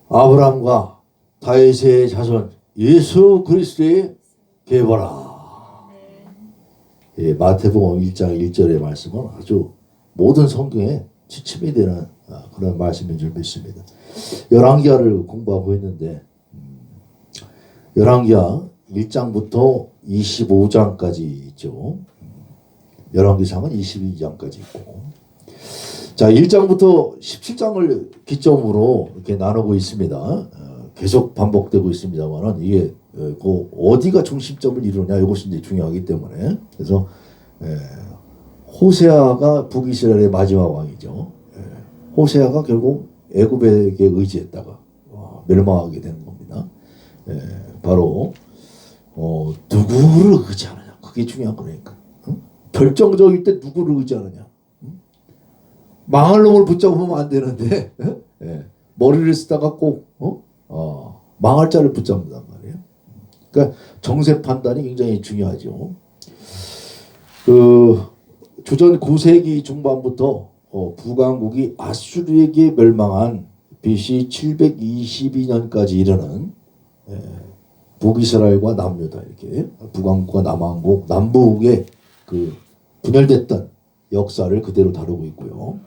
아브라함과 다윗의 자손 예수 그리스도의 계보라. 예, 마태복음 1장 1절의 말씀은 아주 모든 성경에 지침이 되는 그런 말씀인 줄 믿습니다. 열왕기하를 공부하고 있는데 열왕기하 1장부터 25장까지 있죠. 열왕기상은 22장까지 있고, 자 1장부터 17장을 기점으로 이렇게 나누고 있습니다. 계속 반복되고 있습니다만은 이게 그 어디가 중심점을 이루냐 이것이 이제 중요하기 때문에, 그래서 호세아가 북이스라엘의 마지막 왕이죠. 호세아가 결국 애굽에게 의지했다가 멸망하게 되는 겁니다. 바로 누구를 의지하느냐, 그게 중요한 거니까. 결정적일 때 누구를 의지하느냐. 망할 놈을 붙잡으면 안 되는데 머리를 쓰다가 꼭 망할 자를 붙잡는단 말이에요. 그러니까 정세 판단이 굉장히 중요하죠. 그 주전 9세기 중반부터 북왕국이 아수르에게 멸망한 BC 722년까지 이르는 북이스라엘과 남유다, 이렇게 북왕국과 남왕국, 남북의 그 분열됐던 역사를 그대로 다루고 있고요.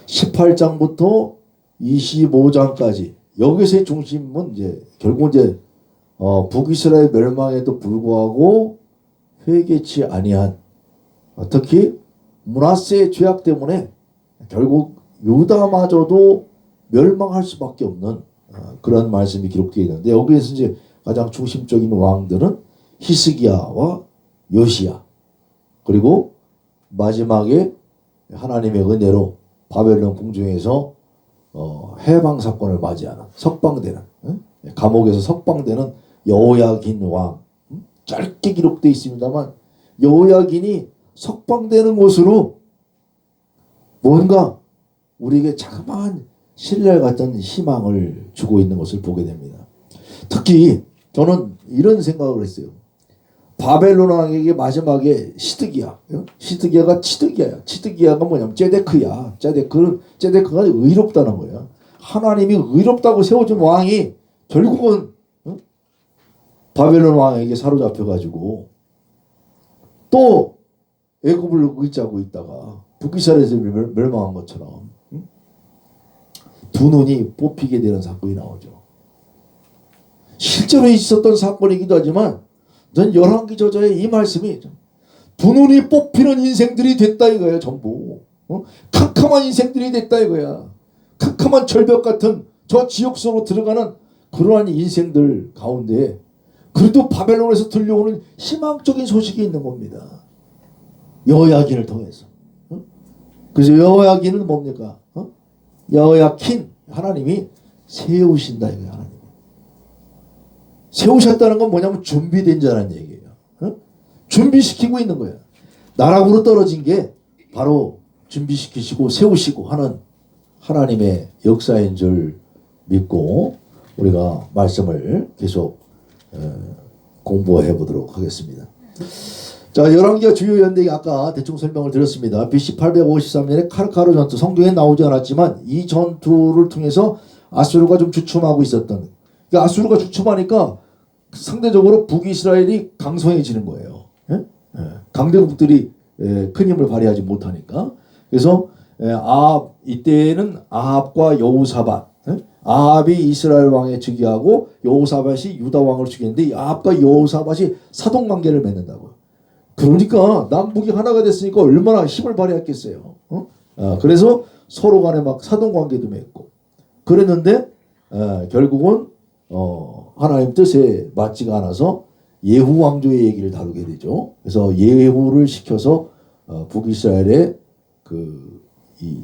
18장부터 25장까지 여기서의 중심은 이제 결국 이제 북이스라엘 멸망에도 불구하고 회개치 아니한, 특히 므낫세의 죄악 때문에 결국 유다마저도 멸망할 수밖에 없는 그런 말씀이 기록되어 있는데, 여기에서 이제 가장 중심적인 왕들은 히스기야와 요시야, 그리고 마지막에 하나님의 은혜로 바벨론 궁중에서 해방 사건을 맞이하는, 석방되는, 감옥에서 석방되는 여호야긴 왕. 짧게 기록되어 있습니다만 여호야긴이 석방되는 것으로 뭔가 우리에게 자그마한 신뢰 같은 희망을 주고 있는 것을 보게 됩니다. 특히 저는 이런 생각을 했어요. 바벨론 왕에게 마지막에 시드기야가 치드기야야. 치드기야가 뭐냐면 제데크야. 제데크가 의롭다는 거야. 하나님이 의롭다고 세워준 왕이 결국은 바벨론 왕에게 사로잡혀 가지고 또 애굽을 의지하고 있다가 북이스라엘에서 멸망한 것처럼 두 눈이 뽑히게 되는 사건이 나오죠. 실제로 있었던 사건이기도 하지만 전 열왕기 저자의 이 말씀이 두 눈이 뽑히는 인생들이 됐다 이거야. 전부 캄캄한 인생들이 됐다 이거야. 캄캄한 절벽 같은 저 지옥 속으로 들어가는 그러한 인생들 가운데 그래도 바벨론에서 들려오는 희망적인 소식이 있는 겁니다. 여호야긴을 통해서. 그래서 여호야긴은 뭡니까? 여호야킨, 하나님이 세우신다 이거야. 하나님 세우셨다는 건 뭐냐면 준비된 자라는 얘기예요. 준비시키고 있는 거야. 나락으로 떨어진 게 바로 준비시키시고 세우시고 하는 하나님의 역사인 줄 믿고 우리가 말씀을 계속 공부해 보도록 하겠습니다. 자, 열왕기하 주요 연대기 아까 대충 설명을 드렸습니다. BC 853년에 카르카르 전투, 성경에 나오지 않았지만 이 전투를 통해서 아수르가 좀 주춤하고 있었던, 그러니까 아수르가 주춤하니까 상대적으로 북이스라엘이 강성해지는 거예요. 강대국들이 큰 힘을 발휘하지 못하니까. 그래서 이때는 아합과 여호사밧, 아합이 이스라엘 왕에 즉위하고 여호사밧이 유다 왕을 즉위했는데 이 아합과 여호사밧이 사돈관계를 맺는다고요. 그러니까 남북이 하나가 됐으니까 얼마나 힘을 발휘했겠어요. 그래서 서로 간에 막 사돈관계도 맺고 그랬는데 결국은 하나님 뜻에 맞지가 않아서 예후 왕조의 얘기를 다루게 되죠. 그래서 예후를 시켜서 북이스라엘의 이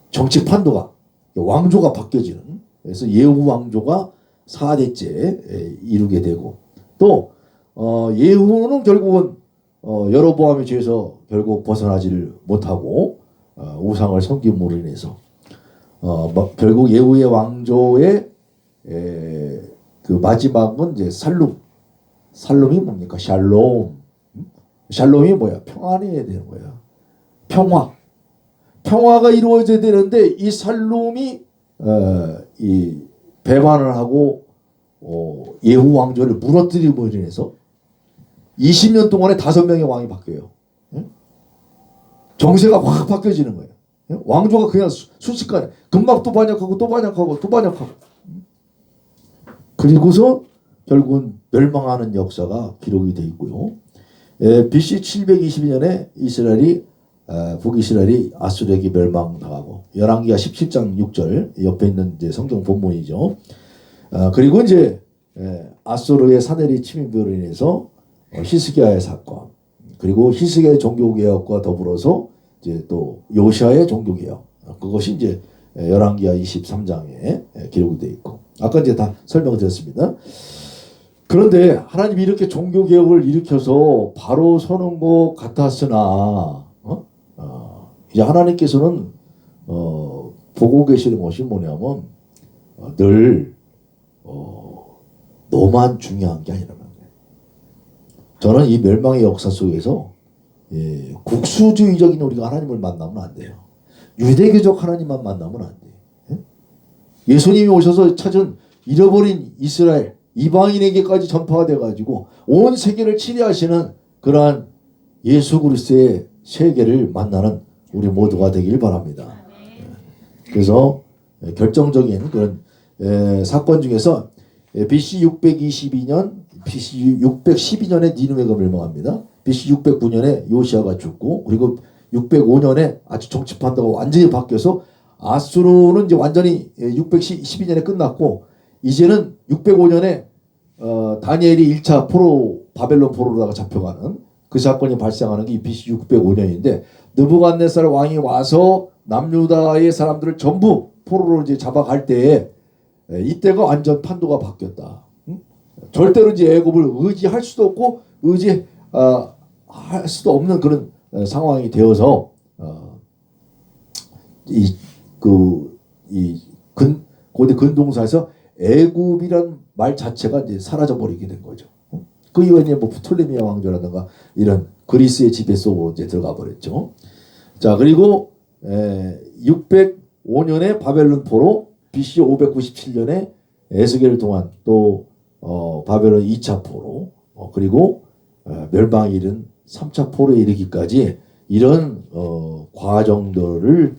정치 판도가, 왕조가 바뀌어지는, 그래서 예후 왕조가 4대째 이루게 되고, 또 예후는 결국은 여로보암의 죄에서 결국 벗어나지를 못하고 우상을 섬김으로 인해서 결국 예후의 왕조의 그 마지막은 이제 살룸이 뭡니까? 샬롬이 뭐야? 평안해야 되는 거야. 평화가 이루어져야 되는데 이 살룸이 이 배반을 하고 예후 왕조를 무너뜨림으로 인해서 20년 동안에 5명의 왕이 바뀌어요. 예? 정세가 확 바뀌어지는 거예요. 예? 왕조가 그냥 순식간에 금방 또 반역하고 또 반역하고 또 반역하고, 그리고서 결국은 멸망하는 역사가 기록이 되어 있고요. BC 722년에 북이스라엘이 아수르에게 멸망당하고, 열왕기하 17장 6절 옆에 있는 이제 성경 본문이죠. 그리고 이제 아수르의 사내리 침입으로 인해서 히스기야의 사건, 그리고 히스기야의 종교개혁과 더불어서 이제 또 요시아의 종교개혁, 그것이 이제 열왕기하 23장에 기록이 되어 있고, 아까 이제 다 설명드렸습니다. 그런데 하나님이 이렇게 종교개혁을 일으켜서 바로 서는 것 같았으나 이제 하나님께서는 보고 계시는 것이 뭐냐면 늘 너만 중요한 게 아니라는 거예요. 저는 이 멸망의 역사 속에서 국수주의적인 우리가 하나님을 만나면 안 돼요. 유대교적 하나님만 만나면 안 돼요. 예수님이 오셔서 찾은 잃어버린 이스라엘 이방인에게까지 전파가 돼가지고 온 세계를 치리하시는 그러한 예수 그리스도의 세계를 만나는 우리 모두가 되길 바랍니다. 그래서 결정적인 그런 사건 중에서 BC 622년, BC 612년에 니느웨가 멸망합니다. BC 609년에 요시아가 죽고, 그리고 605년에 아주 정치 판도가 완전히 바뀌어서 아수르는 이제 완전히 612년에 끝났고, 이제는 605년에 다니엘이 1차 포로, 바벨론 포로로다가 잡혀가는 그 사건이 발생하는 게 BC 605년인데, 느부갓네살 왕이 와서 남유다의 사람들을 전부 포로로 이제 잡아갈 때에 이때가 완전 판도가 바뀌었다. 절대로 이제 애굽을 의지할 수도 없고 할 수도 없는 그런 상황이 되어서 고대 근동사에서 애굽이란 말 자체가 이제 사라져 버리게 된 거죠. 그 이후에 뭐 프톨레미아 왕조라든가 이런 그리스의 지배 속으로 이제 들어가 버렸죠. 자, 그리고 605년에 바벨론 포로, BC 597년에 에스겔을 통한 또 바벨론 2차 포로, 그리고 멸망이 이른 3차 포로에 이르기까지 이런 과정들을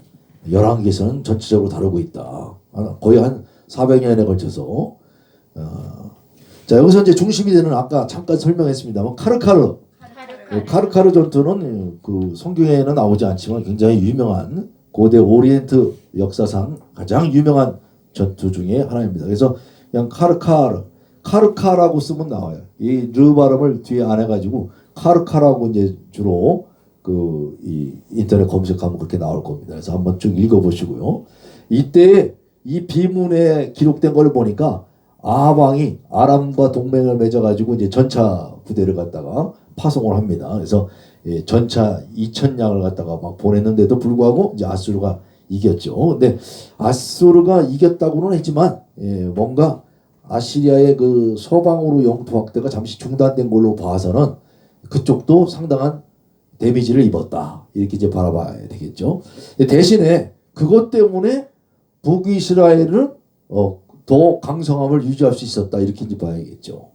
열왕기에서는 전체적으로 다루고 있다. 거의 한 400년에 걸쳐서. 자, 여기서 이제 중심이 되는, 아까 잠깐 설명했습니다만 카르카르 전투는 그 성경에는 나오지 않지만 굉장히 유명한 고대 오리엔트 역사상 가장 유명한 전투 중에 하나입니다. 그래서 그냥 카르카라고 쓰면 나와요. 이 르 발음을 뒤에 안 해가지고 카르카라고 이제 주로 이 인터넷 검색하면 그렇게 나올 겁니다. 그래서 한번 쭉 읽어보시고요. 이때 이 비문에 기록된 걸 보니까 아합 왕이 아람과 동맹을 맺어가지고 이제 전차 부대를 갖다가 파송을 합니다. 그래서 전차 2,000량을 갖다가 막 보냈는데도 불구하고 이제 아수르가 이겼죠. 근데 아수르가 이겼다고는 했지만 뭔가 아시리아의 그 서방으로 영토 확대가 잠시 중단된 걸로 봐서는 그쪽도 상당한 데미지를 입었다, 이렇게 이제 바라봐야 되겠죠. 대신에 그것 때문에 북이스라엘은 더 강성함을 유지할 수 있었다, 이렇게 이제 봐야겠죠.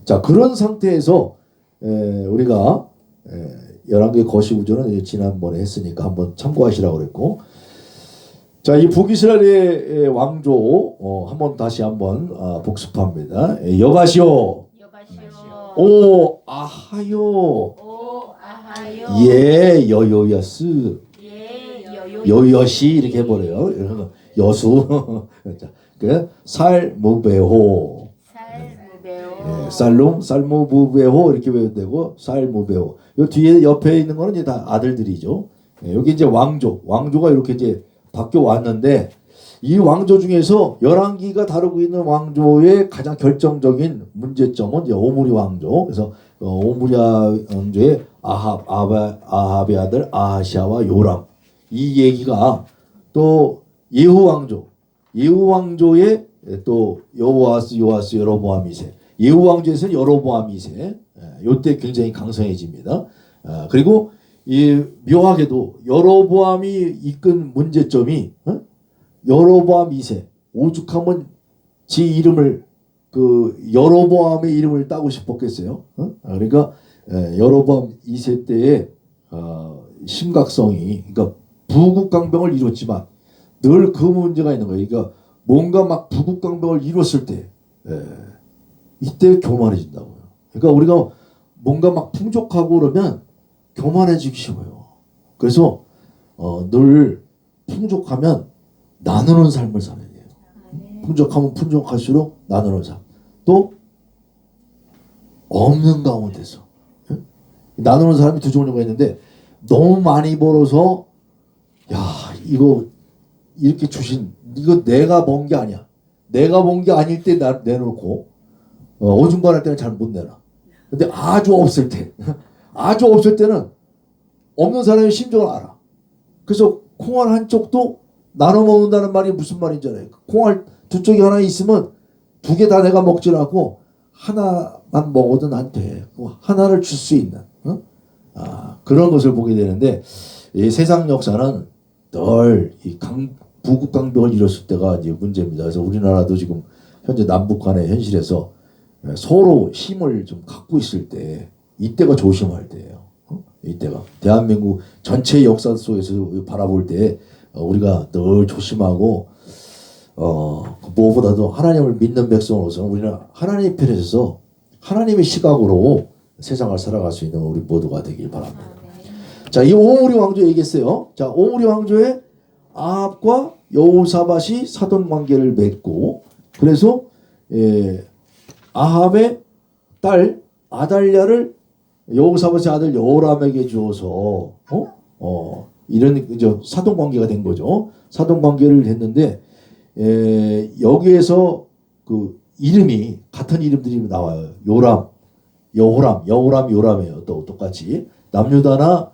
자, 그런 상태에서 우리가 열왕기의 거시구조는 지난번에 했으니까 한번 참고하시라고 그랬고, 자, 이 북이스라엘의 왕조 한번 다시 한번 복습합니다. 여가시오, 오 아하요, 예 여요야스, 여여시 이렇게 해버려요. 여수. 자, 그 살무베호, 살무베호 이렇게 외워도 되고, 살무베호. 요 뒤에 옆에 있는 거는 이제 다 아들들이죠. 여기 이제 왕조가 이렇게 이제 바뀌어 왔는데, 이 왕조 중에서 열왕기가 다루고 있는 왕조의 가장 결정적인 문제점은 이제 오므리 왕조. 그래서 오므리 왕조의 아합의 아들 아하시아와 요람, 이 얘기가, 또 예후 왕조의 또 요아스 여로보암 2세, 예후 왕조에서는 여로보암 2세, 요때 굉장히 강성해집니다. 그리고 이 묘하게도 여로보암이 이끈 문제점이 여로보암 2세, 오죽하면 지 이름을 그 여로보암의 이름을 따고 싶었겠어요. 그러니까 여로보암 2세 때의 심각성이 그러니까 부국강병을 이뤘지만 늘 그 문제가 있는 거예요. 그러니까 뭔가 막 부국강병을 이뤘을 때 이때 교만해진다고요. 그러니까 우리가 뭔가 막 풍족하고 그러면 교만해지기 쉬워요. 그래서 늘 풍족하면 나누는 삶을 살아야 돼요. 풍족하면 풍족할수록 나누는 삶. 또 없는 가운데서 나누는 사람이 두 종류가 있는데 너무 많이 벌어서 야 이거 이렇게 주신 이거 내가 번 게 아니야. 내가 번 게 아닐 때 내놓고 어중간할 때는 잘 못 내놔. 근데 아주 없을 때 아주 없을 때는 없는 사람의 심정을 알아. 그래서 콩알 한쪽도 나눠 먹는다는 말이 무슨 말인지 알아요. 콩알 두 쪽이 하나 있으면 두 개 다 내가 먹질 않고 하나만 먹어도 난 돼. 하나를 줄 수 있는 그런 것을 보게 되는데 이 세상 역사는 늘 이 부국강병을 이뤘을 때가 이제 문제입니다. 그래서 우리나라도 지금 현재 남북 간의 현실에서 서로 힘을 좀 갖고 있을 때 이때가 조심할 때예요. 이때가 대한민국 전체 역사 속에서 바라볼 때 우리가 늘 조심하고 무엇보다도 하나님을 믿는 백성으로서 우리는 하나님 편에 서서 하나님의 시각으로 세상을 살아갈 수 있는 우리 모두가 되길 바랍니다. 자, 이 오므리 왕조 얘기했어요. 자, 오므리 왕조의 아합과 여호사밧이 사돈 관계를 맺고 그래서 아합의 딸 아달랴를 여호사밧의 아들 여호람에게 주어서 이런 이제 사돈 관계가 된 거죠. 사돈 관계를 했는데 여기에서 그 이름이 같은 이름들이 나와요. 요람, 여호람, 요람이에요. 또 똑같이 남유다나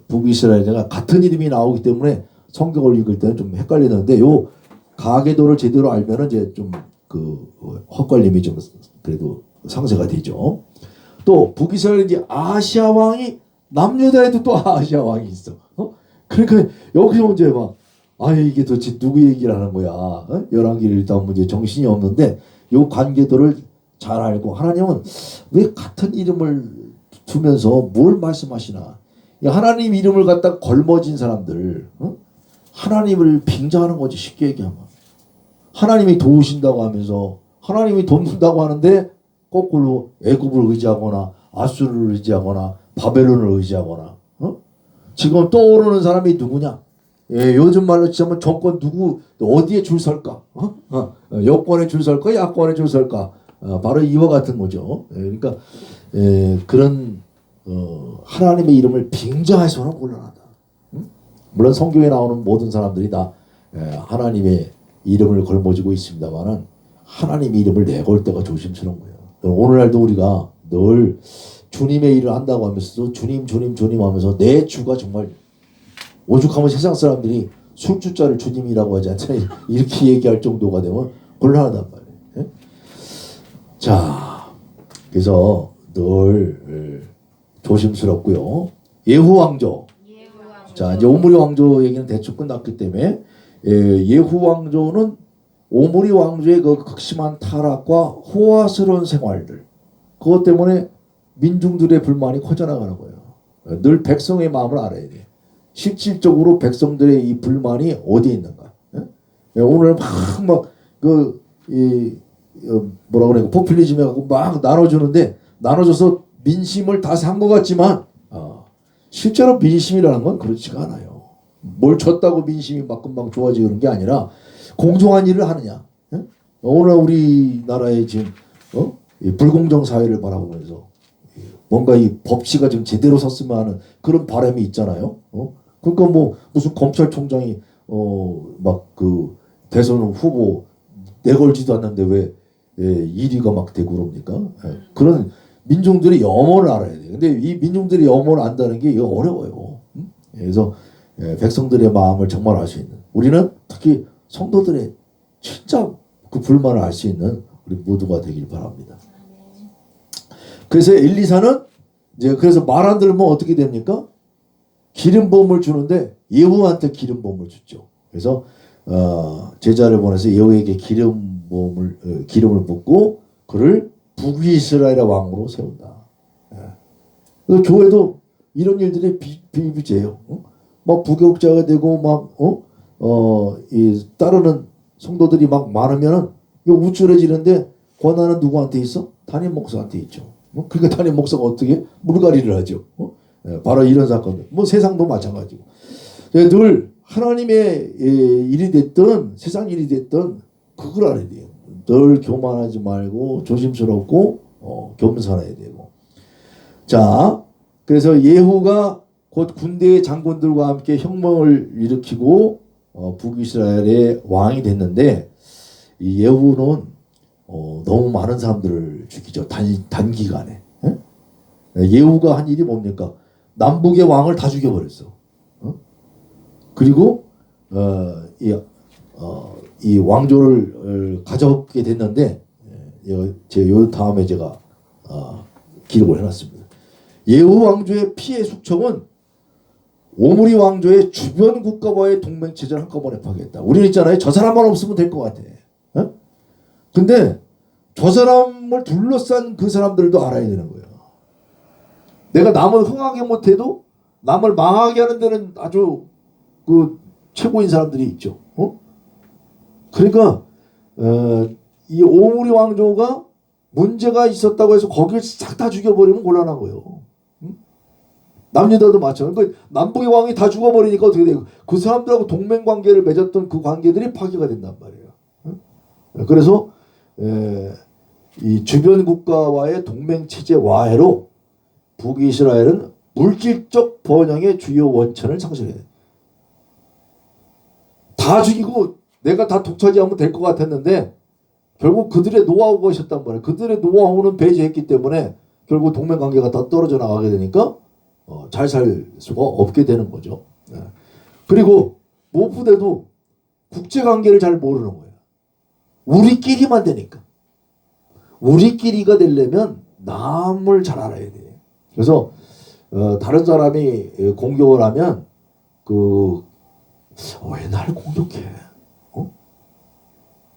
북이스라엘과 같은 이름이 나오기 때문에 성경을 읽을 때는 좀 헷갈리는데 요 가계도를 제대로 알면은 이제 좀 그 헛갈림이 좀 그래도 상쇄가 되죠. 또 북이스라엘 이제 아시아 왕이 남유다에도 또 아시아 왕이 있어. 그러니까 여기서 이제 막 이게 도대체 누구 얘기를 하는 거야? 열왕기를 일단 이제 정신이 없는데 요 관계도를 잘 알고 하나님은 왜 같은 이름을 두면서 뭘 말씀하시나? 하나님 이름을 갖다 걸머진 사람들 하나님을 빙자하는 거지. 쉽게 얘기하면 하나님이 도우신다고 하면서 하나님이 돕는다고 하는데 거꾸로 애굽을 의지하거나 아수르를 의지하거나 바벨론을 의지하거나 지금 떠오르는 사람이 누구냐? 요즘 말로 치자면 정권 누구 어디에 줄 설까? 여권에 줄 설까? 야권에 줄 설까? 바로 이와 같은 거죠. 그러니까 그런 하나님의 이름을 빙자해서는 곤란하다. 물론 성경에 나오는 모든 사람들이 다 하나님의 이름을 걸머지고 있습니다만은 하나님의 이름을 내걸 때가 조심스러운 거예요. 오늘날도 우리가 늘 주님의 일을 한다고 하면서도 주님 하면서 내 주가 정말 오죽하면 세상 사람들이 술주자를 주님이라고 하지 않잖아요. 이렇게 얘기할 정도가 되면 곤란하단 말이에요. 자, 그래서 늘 조심스럽고요. 예후 왕조. 자, 이제 오므리 왕조 얘기는 대충 끝났기 때문에 예후 왕조는 오므리 왕조의 그 극심한 타락과 호화스러운 생활들 그것 때문에 민중들의 불만이 커져나가는 거예요. 늘 백성의 마음을 알아야 돼. 실질적으로 백성들의 이 불만이 어디에 있는가? 오늘 뭐라 그래 포퓰리즘에 갖고 막 나눠주는데 나눠줘서 민심을 다 산 것 같지만 실제로 민심이라는 건 그렇지가 않아요. 뭘 줬다고 민심이 막 금방 좋아지고 그런 게 아니라 공정한 일을 하느냐. 오늘 우리나라의 지금 불공정 사회를 바라보면서 뭔가 이 법치가 좀 제대로 섰으면 하는 그런 바람이 있잖아요. 그러니까 뭐 무슨 검찰총장이 막 그 대선 후보 내걸지도 않는데 왜 1위가 막 되고 그럽니까? 그런 민중들의 염원을 알아야 돼요. 근데 이 민중들의 염원을 안다는 게 이거 어려워요. 그래서 백성들의 마음을 정말 알 수 있는 우리는 특히 성도들의 진짜 그 불만을 알 수 있는 우리 모두가 되길 바랍니다. 그래서 엘리사는 이제 그래서 말 안 들으면 어떻게 됩니까? 기름 부음을 주는데 예후한테 기름 부음을 줬죠. 그래서 제자를 보내서 예후에게 기름 몸을 기름을 붓고 그를 북이스라엘의 왕으로 세운다. 예. 교회도 이런 일들이 비일비재해요. 막 부교육자가 되고 이 따르는 성도들이 막 많으면은 이거 우쭐해지는데 권한은 누구한테 있어? 담임 목사한테 있죠. 그러니까 담임 목사가 어떻게 물갈이를 하죠. 예, 바로 이런 사건들. 뭐 세상도 마찬가지고. 늘 하나님의 일이 됐든 세상 일이 됐든 그걸 알아야 돼요. 늘 교만하지 말고 조심스럽고 겸손해야 되고. 자, 그래서 예후가 곧 군대의 장군들과 함께 혁명을 일으키고 북이스라엘의 왕이 됐는데 이 예후는 너무 많은 사람들을 죽이죠. 단기간에. 예? 예후가 한 일이 뭡니까? 남북의 왕을 다 죽여버렸어. 그리고 이 왕조를 가져오게 됐는데 요 다음에 제가 기록을 해놨습니다. 예후 왕조의 피해 숙청은 오므리 왕조의 주변 국가와의 동맹 체제를 한꺼번에 파괴했다. 우리는 있잖아요. 저 사람만 없으면 될 것 같아. 근데 저 사람을 둘러싼 그 사람들도 알아야 되는 거예요. 내가 남을 흥하게 못해도 남을 망하게 하는 데는 아주 그 최고인 사람들이 있죠. 그러니까 이 오므리 왕조가 문제가 있었다고 해서 거기를 싹 다 죽여버리면 곤란한 거예요. 남유다도 마찬가지로. 그러니까 남북의 왕이 다 죽어버리니까 어떻게 돼요? 그 사람들하고 동맹 관계를 맺었던 그 관계들이 파괴가 된단 말이에요. 그래서 이 주변 국가와의 동맹 체제 와해로 북이스라엘은 물질적 번영의 주요 원천을 상실해요. 다 죽이고 내가 다 독차지하면 될 것 같았는데 결국 그들의 노하우가 있었단 말이에요. 그들의 노하우는 배제했기 때문에 결국 동맹 관계가 다 떨어져 나가게 되니까 잘 살 수가 없게 되는 거죠. 그리고 무엇보다도 국제관계를 잘 모르는 거예요. 우리끼리만 되니까. 우리끼리가 되려면 남을 잘 알아야 돼요. 그래서 다른 사람이 공격을 하면 왜 나를 공격해?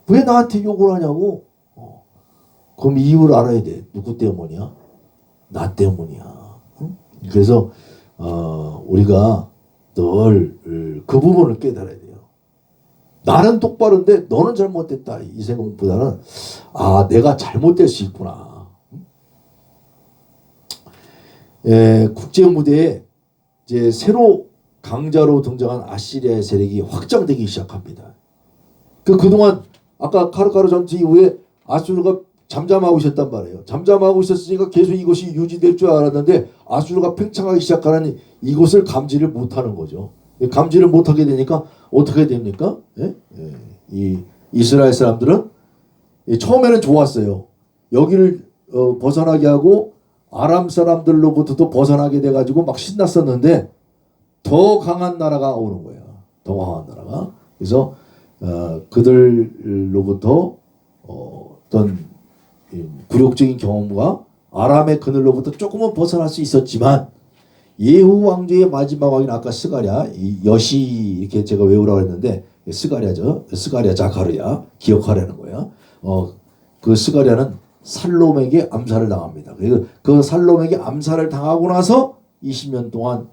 왜 나한테 욕을 하냐고? 그럼 이유를 알아야 돼. 누구 때문이야? 나 때문이야. 그래서 우리가 늘 그 부분을 깨달아야 돼요. 나는 똑바른데 너는 잘못됐다. 이 생각보다는 내가 잘못될 수 있구나. 국제 무대에 이제 새로 강자로 등장한 아시리아의 세력이 확장되기 시작합니다. 그동안 아까 카르카르 전투 이후에 아수르가 잠잠하고 있었단 말이에요. 잠잠하고 있었으니까 계속 이것이 유지될 줄 알았는데 아수르가 팽창하기 시작하는 이것을 감지를 못하는 거죠. 감지를 못하게 되니까 어떻게 됩니까? 이 이스라엘 사람들은 처음에는 좋았어요. 여기를 벗어나게 하고 아람 사람들로부터도 벗어나게 돼가지고 막 신났었는데 더 강한 나라가 오는 거예요. 더 강한 나라가. 그래서 그들로부터 어떤 굴욕적인 경험과 아람의 그늘로부터 조금은 벗어날 수 있었지만 예후 왕조의 마지막 왕인 아까 스가랴, 이 여시 이렇게 제가 외우라고 했는데 스가랴죠. 스가랴 자카르야 기억하라는 거야. 그 스가랴는 살롬에게 암살을 당합니다. 그래서 그 살롬에게 암살을 당하고 나서 20년 동안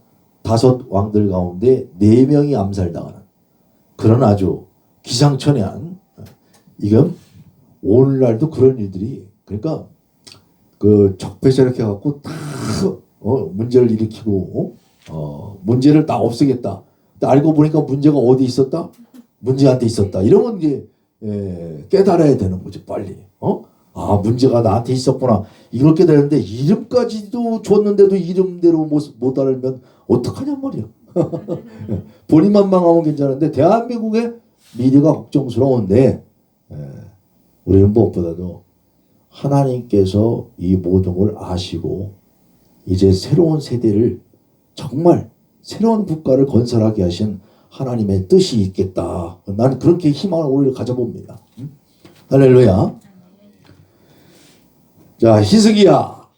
5 왕들 가운데 4명이 암살당하는 그런 아주 기상천외한 이건 오늘날도 그런 일들이 그러니까 그 적폐세력 해갖고 다 문제를 일으키고 문제를 다 없애겠다. 알고 보니까 문제가 어디 있었다? 문제한테 있었다. 이러면 이제 깨달아야 되는 거지 빨리. 문제가 나한테 있었구나. 이걸 깨달았는데 이름까지도 줬는데도 이름대로 못 알면 어떡하냔 말이야. 본인만 망하면 괜찮은데 대한민국의 미래가 걱정스러운데 우리는 무엇보다도 하나님께서 이 모든 걸 아시고 이제 새로운 세대를 정말 새로운 국가를 건설하게 하신 하나님의 뜻이 있겠다. 나는 그렇게 희망을 오히려 가져봅니다. 할렐루야. 자, 히스기야.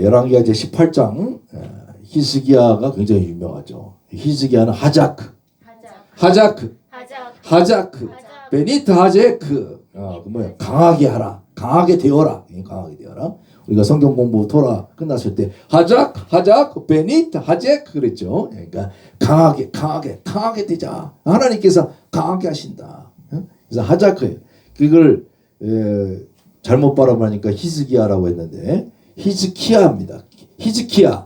열왕기하 제 18장. 히스기야가 굉장히 유명하죠. 히스기야는 하자크, 베니트 하제크, 그 뭐야? 강하게 하라. 강하게 되어라. 강하게 되어라. 우리가 성경 공부 토라 끝났을 때 하작 베니트 하젝 그랬죠. 그러니까 강하게 되자. 하나님께서 강하게 하신다. 그래서 하자크예요. 그걸 잘못 발음하니까 히스기야라고 했는데 히즈키야입니다. 히즈키야는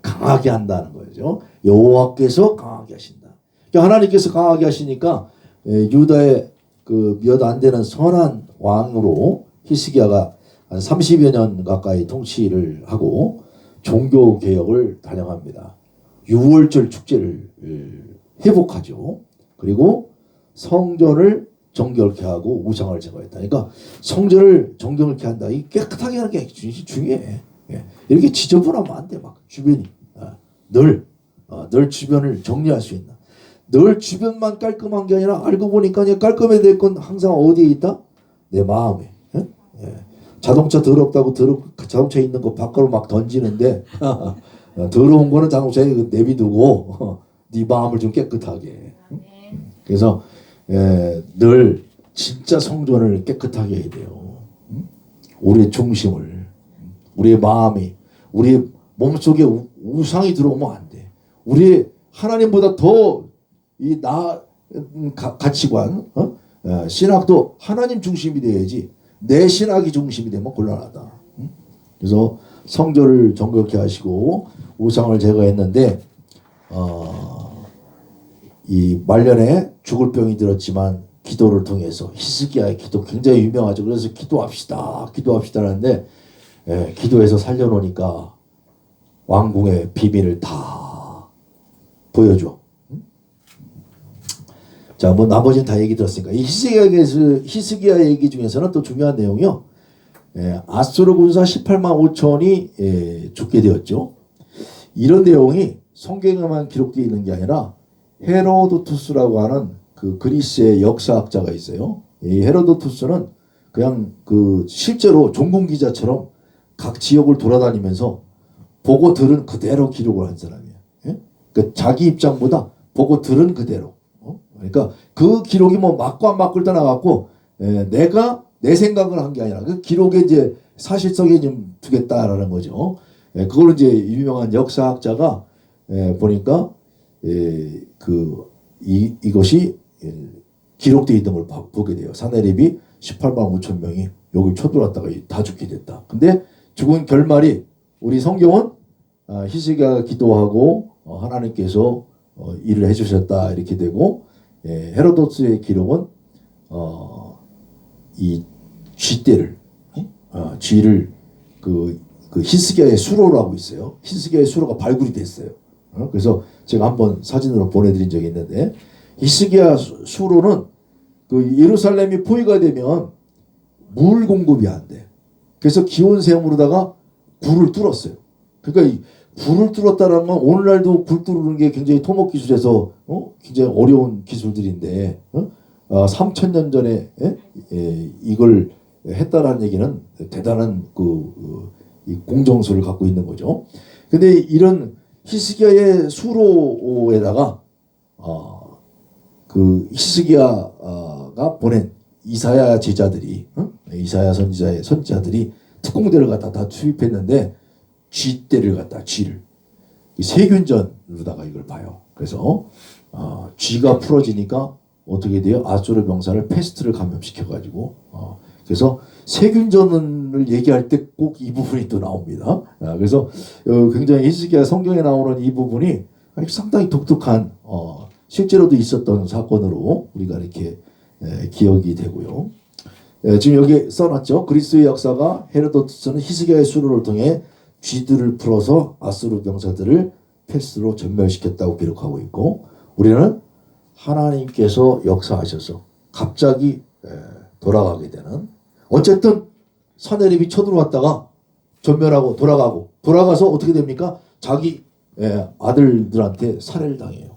강하게 한다는 거죠. 여호와께서 강하게 하신다. 그러니까 하나님께서 강하게 하시니까 유다의 그 몇 안 되는 선한 왕으로 히스기야가 한 30여 년 가까이 통치를 하고 종교 개혁을 단행합니다. 유월절 축제를 회복하죠. 그리고 성전을 정결케 하고 우상을 제거했다. 그러니까 성전을 정결케 한다. 이 깨끗하게 하는 게 중요해. 이렇게 지저분하면 안 돼. 막 주변이 늘 주변을 정리할 수 있나. 늘 주변만 깔끔한 게 아니라 알고 보니까 깔끔해야 될 건 항상 어디에 있다? 내 마음에. 자동차 더럽다고 자동차에 있는 거 밖으로 막 던지는데 더러운 거는 자동차에 내비두고 네 마음을 좀 깨끗하게. 그래서 늘 진짜 성전을 깨끗하게 해야 돼요. 우리의 중심을, 우리의 마음이, 우리 몸속에 우상이 들어오면 안 돼. 우리 하나님보다 더 이 가치관, 신학도 하나님 중심이 돼야지 내 신학이 중심이 되면 곤란하다. 그래서 성전을 정결케 하시고 우상을 제거했는데 이 말년에 죽을 병이 들었지만 기도를 통해서 히스기야의 기도 굉장히 유명하죠. 그래서 기도합시다 하는데 기도해서 살려놓으니까 왕궁의 비밀을 다 보여줘. 자, 뭐 나머지는 다 얘기 들었으니까 이 히스기야 얘기 중에서는 또 중요한 내용이요. 아수르 군사 18만 5천이 죽게 되었죠. 이런 내용이 성경에만 기록되어 있는 게 아니라 헤로도투스라고 하는 그 그리스의 역사학자가 있어요. 이 헤로도투스는 그냥 그 실제로 종군 기자처럼 각 지역을 돌아다니면서 보고 들은 그대로 기록을 한 사람이에요. 그 자기 입장보다 보고 들은 그대로. 그러니까 그 기록이 뭐 맞고 안 맞고를 떠나갖고 내가 내 생각을 한 게 아니라 그 기록에 이제 사실성에 좀 두겠다라는 거죠. 그걸 이제 유명한 역사학자가 보니까 이것이 기록되어 있는 걸 보게 돼요. 사내립이 18만 5천 명이 여기 쳐들어왔다가 다 죽게 됐다. 근데 죽은 결말이 우리 성경은 히스기야가 기도하고 하나님께서 일을 해주셨다 이렇게 되고 헤로도스의 기록은 이 쥐떼를 쥐를 그 히스기야의 수로라고 있어요. 히스기야의 수로가 발굴이 됐어요. 그래서 제가 한번 사진으로 보내드린 적이 있는데 히스기야 수로는 그 예루살렘이 포위가 되면 물 공급이 안 돼. 그래서 기온샘으로다가 굴을 뚫었어요. 그러니까 이 굴을 뚫었다는 건 오늘날도 굴 뚫는 게 굉장히 토목 기술에서 굉장히 어려운 기술들인데 3,000년 전에 이걸 했다라는 얘기는 대단한 이 공정수를 갖고 있는 거죠. 근데 이런 히스기야의 수로에다가 그 히스기야가 보낸 이사야 제자들이 이사야 선지자들이 특공대를 갖다 다 투입했는데 쥐떼를 갖다 쥐를 세균전으로다가 이걸 봐요. 그래서 쥐가 풀어지니까 어떻게 돼요? 아수르 병사를 패스트를 감염시켜 가지고 그래서 세균전을 얘기할 때 꼭 이 부분이 또 나옵니다. 그래서 굉장히 히스기야 성경에 나오는 이 부분이 상당히 독특한 실제로도 있었던 사건으로 우리가 이렇게 기억이 되고요. 지금 여기 써놨죠. 그리스의 역사가 헤로도투스는 히스기야의 수로를 통해 쥐들을 풀어서 아수르 병사들을 패스로 전멸시켰다고 기록하고 있고 우리는 하나님께서 역사하셔서 갑자기 돌아가게 되는 어쨌든 사내립이 쳐들어왔다가 전멸하고 돌아가서 어떻게 됩니까? 자기 아들들한테 살해를 당해요.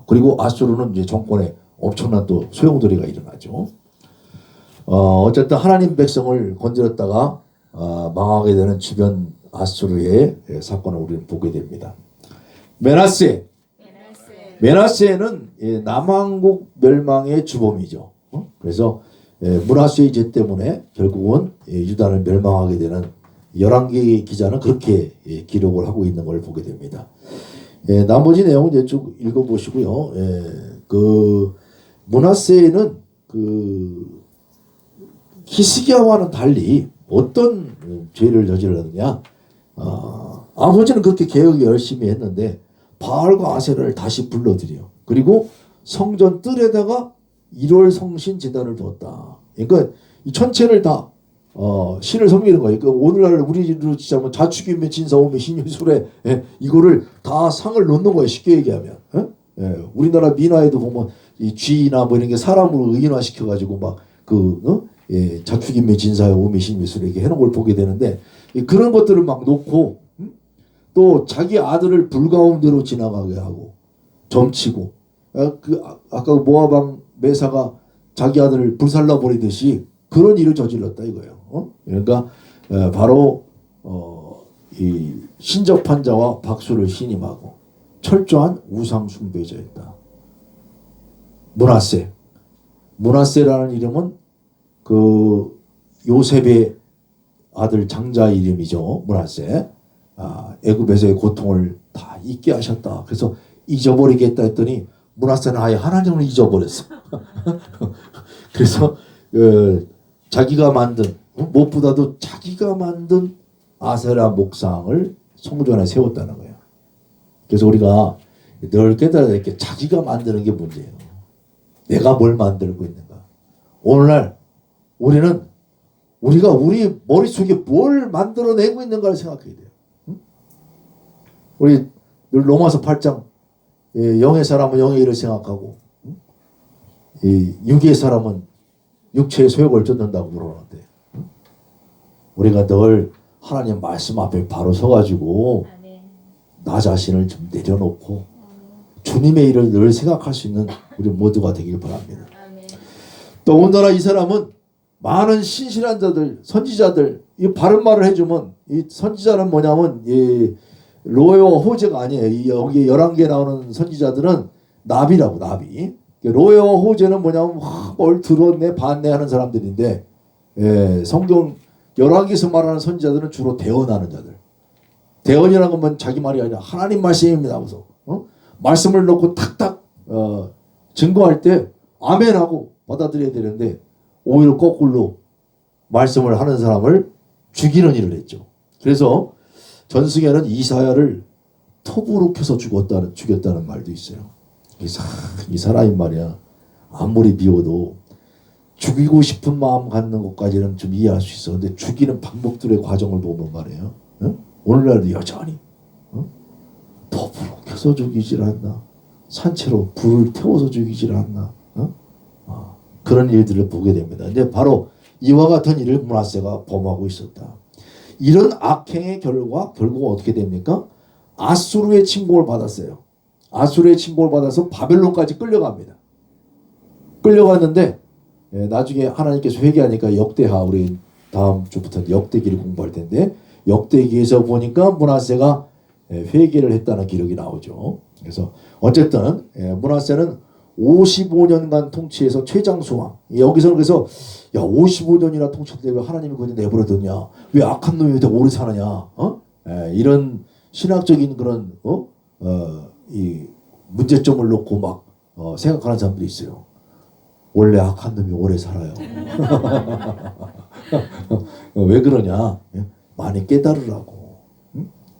그리고 아수르는 이제 정권에 엄청난 또 소용돌이가 일어나죠. 어쨌든 하나님 백성을 건드렸다가 망하게 되는 주변 아수르의 사건을 우리는 보게 됩니다. 메나세는 남왕국 멸망의 주범이죠. 그래서 므낫세의 죄 때문에 결국은 유다를 멸망하게 되는 열왕기 기자는 그렇게 기록을 하고 있는 걸 보게 됩니다. 나머지 내용은 이제 쭉 읽어보시고요. 그 므낫세는 그 히스기야와는 달리 어떤 죄를 저질렀느냐? 아버지는 그렇게 개혁 열심히 했는데 바알과 아세라를 다시 불러들여. 그리고 성전 뜰에다가 1월 성신 제단을 두었다. 그러니까 이 전체를 다 신을 섬기는 거예요. 그러니까 오늘날 우리로 치자면 자축인묘 진사오묘 신유술에 이거를 다 상을 놓는 거예요. 쉽게 얘기하면. 우리나라 민화에도 보면 이 쥐나 뭐 이런 게 사람으로 의인화시켜 가지고 막 자축인묘 진사오묘 신유술 이렇게 해놓은 걸 보게 되는데 그런 것들을 막 놓고 또 자기 아들을 불가운데로 지나가게 하고 점치고 아까 모압 왕 메사가 자기 아들을 불살라 버리듯이 그런 일을 저질렀다 이거예요. 그러니까 바로 이 신접한 자와 박수를 신임하고 철저한 우상 숭배자였다. 므낫세라는 이름은 그 요셉의 아들 장자 이름이죠. 므낫세. 애굽에서의 고통을 다 잊게 하셨다. 그래서 잊어버리겠다 했더니 므낫세는 아예 하나님을 잊어버렸어. 그래서 자기가 만든 무엇보다도 자기가 만든 아세라 목상을 성전에 세웠다는 거예요. 그래서 우리가 늘 깨달아야 될 게 자기가 만드는 게 문제예요. 내가 뭘 만들고 있는가. 오늘날 우리는 우리가 우리 머릿속에 뭘 만들어내고 있는가를 생각해야 돼요. 우리 늘 로마서 8장 영의 사람은 영의 일을 생각하고 육의 사람은 육체의 소욕을 쫓는다고 그러는데 우리가 늘 하나님 말씀 앞에 바로 서가지고 나 자신을 좀 내려놓고 주님의 일을 늘 생각할 수 있는 우리 모두가 되길 바랍니다. 더군다나 이 사람은 많은 신실한 자들, 선지자들, 이 바른 말을 해주면 이 선지자는 뭐냐면 이 로에와 호제가 아니에요. 여기 11개 나오는 선지자들은 나비라고 나비. 로에와 호제는 뭐냐면 뭘 들었네 봤네 하는 사람들인데 성경 열왕기에서 말하는 선지자들은 주로 대언하는 자들. 대언이라는 건 자기 말이 아니라 하나님 말씀입니다. 그래서 말씀을 놓고 탁탁 증거할 때 아멘하고 받아들여야 되는데 오히려 거꾸로 말씀을 하는 사람을 죽이는 일을 했죠. 그래서 전승에는 이사야를 톱으로 켜서 죽였다는 말도 있어요. 이 사람이 말이야 아무리 미워도 죽이고 싶은 마음 갖는 것까지는 좀 이해할 수 있어. 근데 죽이는 방법들의 과정을 보면 말이에요. 오늘날도 여전히 톱으로 켜서 죽이질 않나. 산채로 불을 태워서 죽이질 않나. 그런 일들을 보게 됩니다. 근데 바로 이와 같은 일을 므낫세가 범하고 있었다. 이런 악행의 결과 결국 어떻게 됩니까? 아수르의 침공을 받았어요. 아수르의 침공을 받아서 바벨론까지 끌려갑니다. 끌려갔는데 나중에 하나님께서 회개하니까 역대하 우리 다음 주부터 역대기를 공부할 텐데 역대기에서 보니까 므낫세가 회개를 했다는 기록이 나오죠. 그래서 어쨌든 므낫세는 55년간 통치해서 최장수왕. 여기서는 그래서 야 55년이나 통치했는데 왜 하나님이 그냥 내버려뒀냐? 왜 악한 놈이 더 오래 사느냐? 이런 신학적인 그런 이 문제점을 놓고 막 생각하는 사람들이 있어요. 원래 악한 놈이 오래 살아요. 왜 그러냐? 많이 깨달으라고.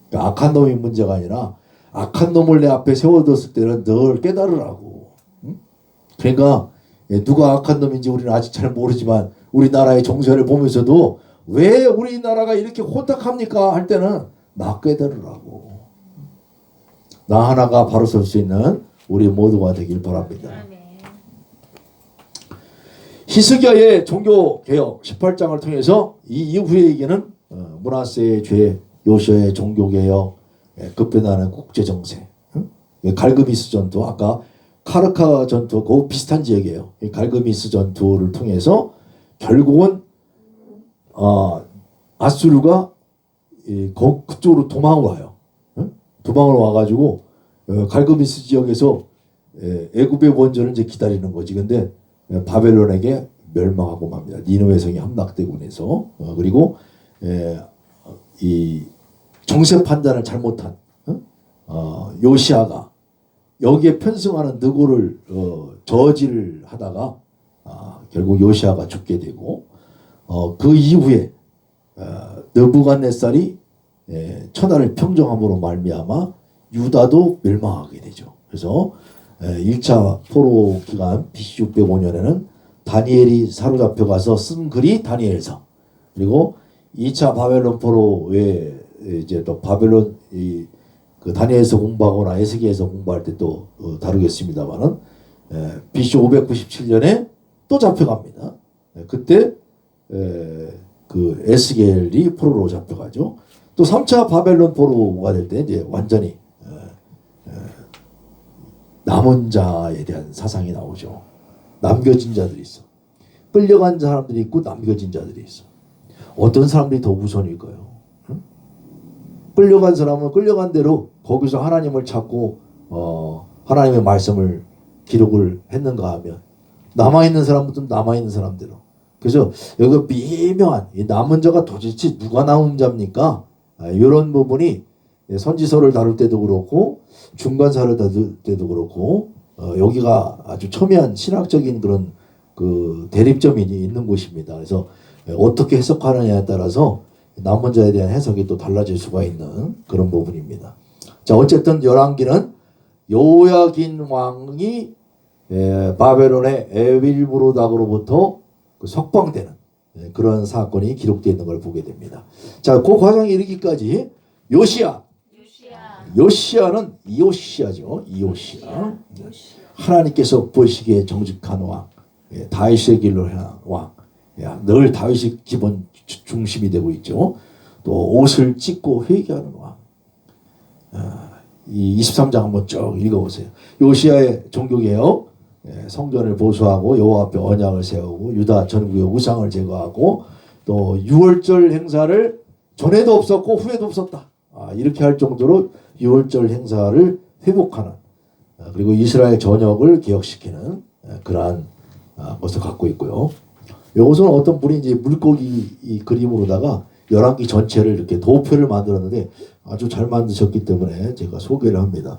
그러니까 악한 놈이 문제가 아니라 악한 놈을 내 앞에 세워뒀을 때는 늘 깨달으라고. 그러니까 누가 악한 놈인지 우리는 아직 잘 모르지만 우리나라의 정세를 보면서도 왜 우리나라가 이렇게 혼탁합니까? 할 때는 나 깨달으라고. 나 하나가 바로 설 수 있는 우리 모두가 되길 바랍니다. 히스기야의 종교개혁 18장을 통해서 이 이후의 얘기는 므낫세의 죄, 요시아의 종교개혁, 급변하는 국제정세, 갈그미스 전투, 아까 카르카 전투, 그 비슷한 지역이에요. 갈그미스 전투를 통해서 결국은 아수르가 그쪽으로 도망을 와요. 도망을 와가지고 갈그미스 지역에서 애굽의 원전을 이제 기다리는 거지. 근데 바벨론에게 멸망하고 맙니다. 니느웨 성이 함락되고 해서 그리고 이 정세 판단을 잘못한 요시아가 여기에 편승하는 느고를 저지를 하다가 결국 요시아가 죽게 되고 그 이후에 느부갓네살이 천하를 평정함으로 말미암아 유다도 멸망하게 되죠. 그래서 1차 포로 기간 BC 605년에는 다니엘이 사로잡혀 가서 쓴 글이 다니엘서, 그리고 2차 바벨론 포로에 이제 또 바벨론 그 다니엘서 공부하거나 에스겔서 공부할 때 또 다루겠습니다만은 BC 597년에 또 잡혀갑니다. 그때 그 에스겔이 포로로 잡혀가죠. 또 3차 바벨론 포로가 될 때 이제 완전히 남은 자에 대한 사상이 나오죠. 남겨진 자들이 있어. 끌려간 사람들이 있고 남겨진 자들이 있어. 어떤 사람들이 더 우선일까요? 응? 끌려간 사람은 끌려간 대로 거기서 하나님을 찾고 하나님의 말씀을 기록을 했는가 하면, 남아있는 사람들은 남아있는 사람대로. 그래서 여기 미묘한 이 남은 자가 도대체 누가 남은 자입니까? 이런 부분이 선지서를 다룰 때도 그렇고 중간사를 다룰 때도 그렇고 여기가 아주 첨예한 신학적인 그런 그 대립점이 있는 곳입니다. 그래서 어떻게 해석하느냐에 따라서 남은 자에 대한 해석이 또 달라질 수가 있는 그런 부분입니다. 자, 어쨌든 열왕기는 요야긴 왕이 바벨론의 에빌부로닥으로부터 석방되는 그런 사건이 기록되어 있는 걸 보게 됩니다. 자, 그 과정에 이르기까지 요시아는 이오시아죠. 이오시아. 하나님께서 보시기에 정직한 왕, 다윗의 길로 향한 왕, 늘 다윗이 기본 중심이 되고 있죠. 또 옷을 찢고 회개하는 왕. 이 23장 한번 쭉 읽어보세요. 요시아의 종교개혁, 성전을 보수하고 여호와 앞에 언약을 세우고 유다 전국의 우상을 제거하고 또 유월절 행사를 전에도 없었고 후에도 없었다. 이렇게 할 정도로 유월절 행사를 회복하는, 그리고 이스라엘 전역을 개혁시키는 그러한 것을 갖고 있고요. 이것은 어떤 분이 이제 물고기 이 그림으로다가 열왕기 전체를 이렇게 도표를 만들었는데 아주 잘 만드셨기 때문에 제가 소개를 합니다.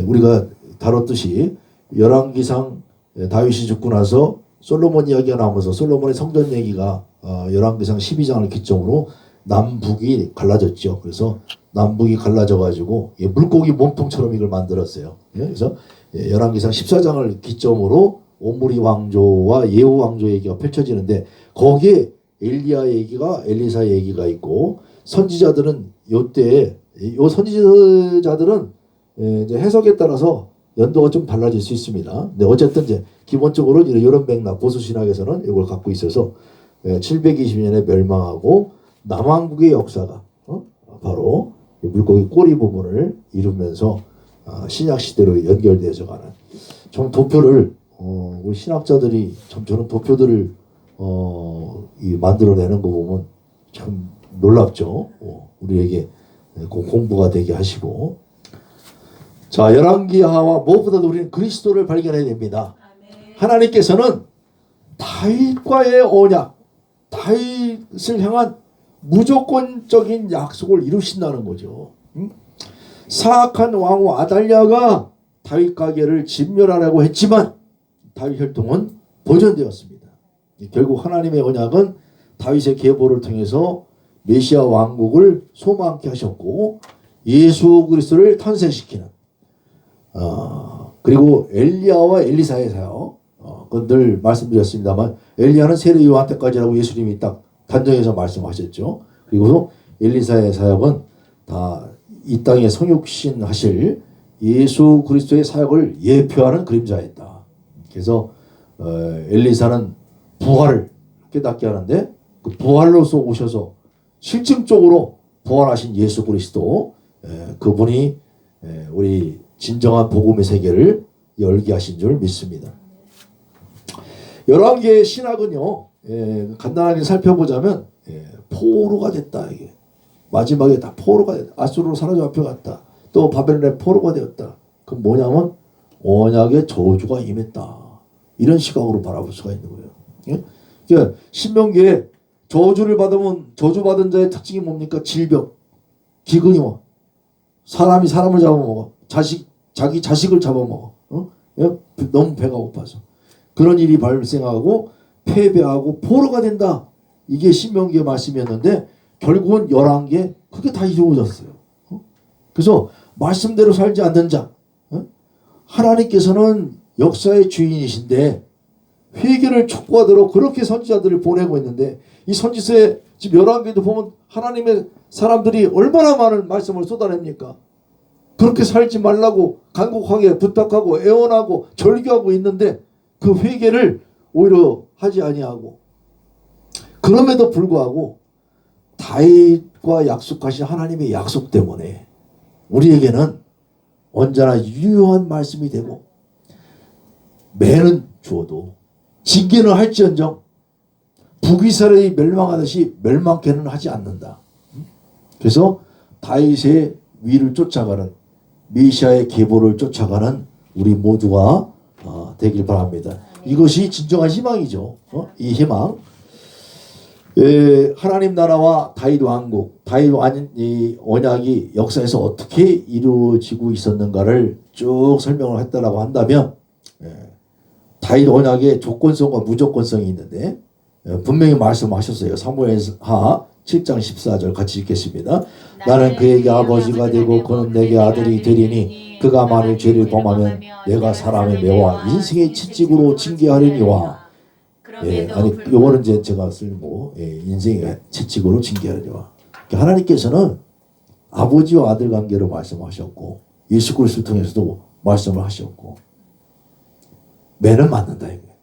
우리가 다뤘듯이 열왕기상 다윗이 죽고 나서 솔로몬 이야기가 나오면서 솔로몬의 성전 얘기가 열왕기상 12장을 기점으로 남북이 갈라졌죠. 그래서 남북이 갈라져 가지고 물고기 몸통처럼 이걸 만들었어요. 그래서 열왕기상 14장을 기점으로 오므리 왕조와 예후 왕조 얘기가 펼쳐지는데 거기에 엘리야 얘기가 엘리사 얘기가 있고, 선지자들은 요때 요 선지자들은 이제 해석에 따라서 연도가 좀 달라질 수 있습니다. 근데 어쨌든 이제 기본적으로 이런 맥락 보수 신학에서는 이걸 갖고 있어서 720년에 멸망하고 남왕국의 역사가 바로 물고기 꼬리 부분을 이루면서 신약 시대로 연결되어져 가는, 좀 도표를 우리 신학자들이 참 저런 도표들을 만들어내는 거 보면 참 놀랍죠. 우리에게 공부가 되게 하시고. 자, 열왕기하와 무엇보다도 우리는 그리스도를 발견해야 됩니다. 하나님께서는 다윗과의 언약, 다윗을 향한 무조건적인 약속을 이루신다는 거죠. 사악한 왕후 아달랴가 다윗 가게를 진멸하려고 했지만 다윗 혈통은 보존되었습니다. 결국 하나님의 언약은 다윗의 계보를 통해서 메시아 왕국을 소망케 하셨고 예수 그리스도를 탄생시키는 그리고 엘리야와 엘리사의 사역, 그건 늘 말씀드렸습니다만 엘리야는 세례 요한 때까지라고 예수님이 딱 단정해서 말씀하셨죠. 그리고 엘리사의 사역은 다 이 땅에 성육신 하실 예수 그리스도의 사역을 예표하는 그림자였다. 그래서 엘리사는 부활을 깨닫게 하는데 그 부활로서 오셔서 실증적으로 부활하신 예수 그리스도, 그분이 우리 진정한 복음의 세계를 열게 하신 줄 믿습니다. 열왕기의 신학은요, 간단하게 살펴보자면 포로가 됐다. 이게 마지막에 다 포로가 됐다. 아수르로 사로잡혀갔다. 또 바벨론의 포로가 되었다. 그럼 뭐냐면 언약의 저주가 임했다. 이런 시각으로 바라볼 수가 있는 거예요. 예? 그러니까 신명기에 저주를 받으면 저주받은 자의 특징이 뭡니까? 질병, 기근이 와. 사람이 사람을 잡아먹어. 자기 자식을 잡아먹어. 예? 너무 배가 고파서. 그런 일이 발생하고 패배하고 포로가 된다. 이게 신명기의 말씀이었는데 결국은 11개 그게 다 이루어졌어요. 그래서 말씀대로 살지 않는 자. 하나님께서는 역사의 주인이신데 회개를 촉구하도록 그렇게 선지자들을 보내고 있는데 이 선지서에 지금 11개도 보면 하나님의 사람들이 얼마나 많은 말씀을 쏟아냅니까? 그렇게 살지 말라고 간곡하게 부탁하고 애원하고 절규하고 있는데 그 회개를 오히려 하지 아니하고 그럼에도 불구하고 다윗과 약속하신 하나님의 약속 때문에 우리에게는 언제나 유효한 말씀이 되고 매는 주어도 징계는 할지언정 북이스라엘이 멸망하듯이 멸망케는 하지 않는다. 그래서 다윗의 위를 쫓아가는 메시아의 계보를 쫓아가는 우리 모두가 되길 바랍니다. 이것이 진정한 희망이죠. 이 희망. 하나님 나라와 다윗 왕국, 다윗 이 언약이 역사에서 어떻게 이루어지고 있었는가를 쭉 설명을 했다라고 한다면 다윗 언약의 조건성과 무조건성이 있는데 분명히 말씀하셨어요. 사무엘하 7장 14절 같이 읽겠습니다. 나는 그에게 아버지가 되고 그는 내게 아들이 되리니 그가 만일 죄를 범하면 내가 사람의 매와 인생의 채찍으로 징계하려니와. 아니 요거는 이제 제가 쓸고 인생의 채찍으로 징계하려니와. 하나님께서는 아버지와 아들 관계로 말씀하셨고 예수 그리스도를 통해서도 말씀을 하셨고 매는 맞는다 이거예요.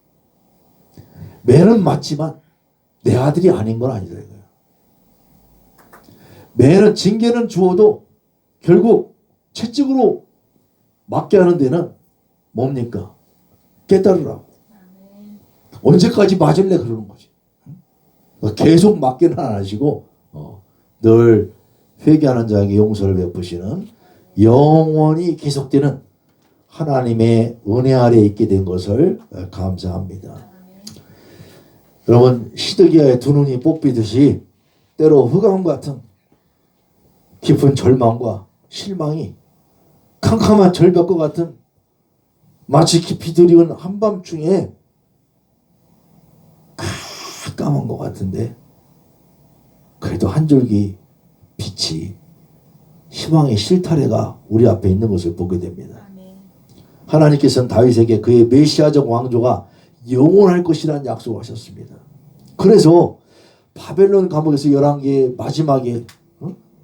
매는 맞지만 내 아들이 아닌 건 아니다 이거예요. 매는 징계는 주어도 결국 채찍으로 맞게 하는 데는 뭡니까? 깨달으라고. 언제까지 맞을래 그러는 거지. 계속 맞게는 안 하시고 늘 회개하는 자에게 용서를 베푸시는 영원히 계속되는 하나님의 은혜 아래 있게 된 것을 감사합니다. 여러분 시드기야의 두 눈이 뽑히듯이 때로 흑암 같은 깊은 절망과 실망이 캄캄한 절벽과 같은 마치 깊이 들이온 한밤중에 깜깜한 것 같은데 그래도 한 줄기 빛이 희망의 실타래가 우리 앞에 있는 것을 보게 됩니다. 하나님께서는 다윗에게 그의 메시아적 왕조가 영원할 것이라는 약속을 하셨습니다. 그래서 바벨론 감옥에서 11개의 마지막에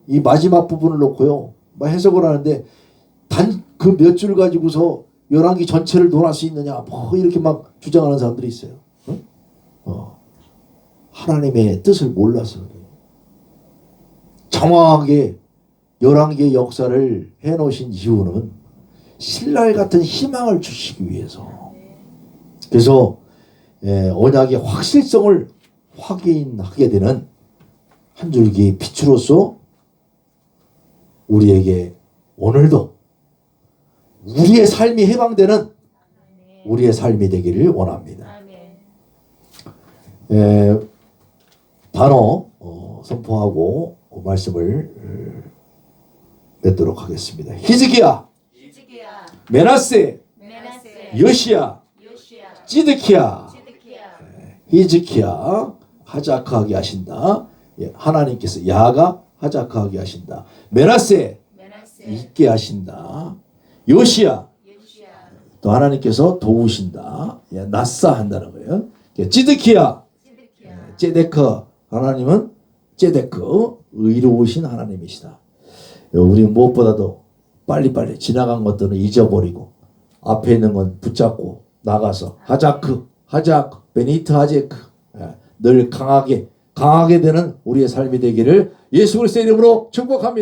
이 마지막 부분을 놓고요 해석을 하는데 단 그 몇 줄 가지고서 11개 전체를 논할 수 있느냐 이렇게 막 주장하는 사람들이 있어요. 하나님의 뜻을 몰라서 그래요. 정확하게 11개의 역사를 해놓으신 이유는 신랄 같은 희망을 주시기 위해서. 그래서 언약의 확실성을 확인하게 되는 한 줄기 빛으로서 우리에게 오늘도 우리의 삶이 해방되는 우리의 삶이 되기를 원합니다. 단어 선포하고 말씀을 맺도록 하겠습니다. 히즈기야, 메나세, 요시야, 찌드키야. 히즈키야 하자크하게 하신다. 하나님께서 야가 하자크하게 하신다. 메나세 있게 하신다. 요시야 또 하나님께서 도우신다. 나사 한다는 거예요. 찌드키야 제데크 하나님은 제데크 의로우신 하나님이시다. 우리 무엇보다도 빨리빨리 지나간 것들은 잊어버리고 앞에 있는 건 붙잡고 나가서 하자크 베니트 하제크 늘 강하게 되는 우리의 삶이 되기를 예수 그리스도의 이름으로 축복합니다.